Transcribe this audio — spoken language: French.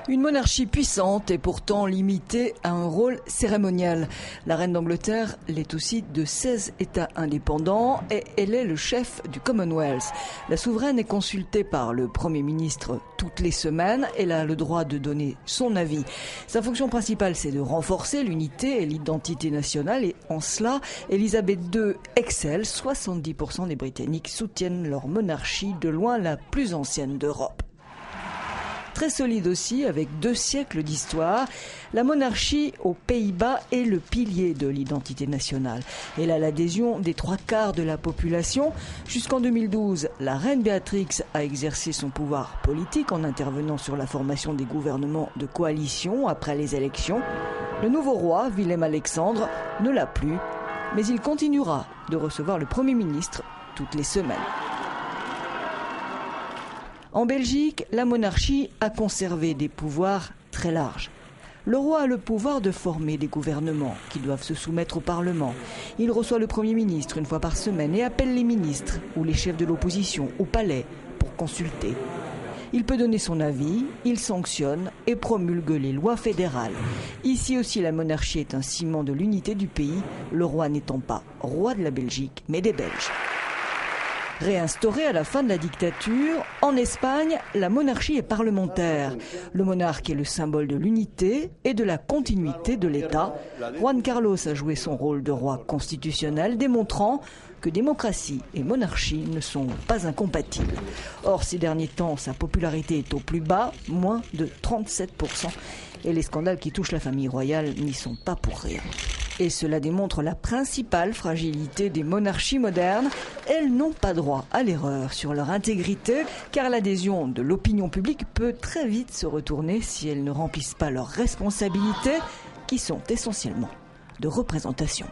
Une monarchie puissante et pourtant limitée à un rôle cérémonial. La reine d'Angleterre l'est aussi de 16 États indépendants et elle est le chef du Commonwealth. La souveraine est consultée par le Premier ministre toutes les semaines. Elle a le droit de donner son avis. Sa fonction principale, c'est de renforcer l'unité et l'identité nationale et en cela, Elisabeth II excelle. 70% des Britanniques soutiennent leur monarchie, de loin la plus ancienne d'Europe. Très solide aussi, avec 2 siècles d'histoire, la monarchie aux Pays-Bas est le pilier de l'identité nationale. Elle a l'adhésion des 3/4 de la population. Jusqu'en 2012, la reine Béatrix a exercé son pouvoir politique en intervenant sur la formation des gouvernements de coalition après les élections. Le nouveau roi, Willem-Alexandre, ne l'a plus, mais il continuera de recevoir le Premier ministre toutes les semaines. En Belgique, la monarchie a conservé des pouvoirs très larges. Le roi a le pouvoir de former des gouvernements qui doivent se soumettre au Parlement. Il reçoit le Premier ministre une fois par semaine et appelle les ministres ou les chefs de l'opposition au palais pour consulter. Il peut donner son avis, il sanctionne et promulgue les lois fédérales. Ici aussi, la monarchie est un ciment de l'unité du pays, le roi n'étant pas roi de la Belgique, mais des Belges. Réinstaurée à la fin de la dictature, en Espagne, la monarchie est parlementaire. Le monarque est le symbole de l'unité et de la continuité de l'État. Juan Carlos a joué son rôle de roi constitutionnel, démontrant que démocratie et monarchie ne sont pas incompatibles. Or, ces derniers temps, sa popularité est au plus bas, moins de 37%. Et les scandales qui touchent la famille royale n'y sont pas pour rien. Et cela démontre la principale fragilité des monarchies modernes. Elles n'ont pas droit à l'erreur sur leur intégrité, car l'adhésion de l'opinion publique peut très vite se retourner si elles ne remplissent pas leurs responsabilités, qui sont essentiellement de représentation.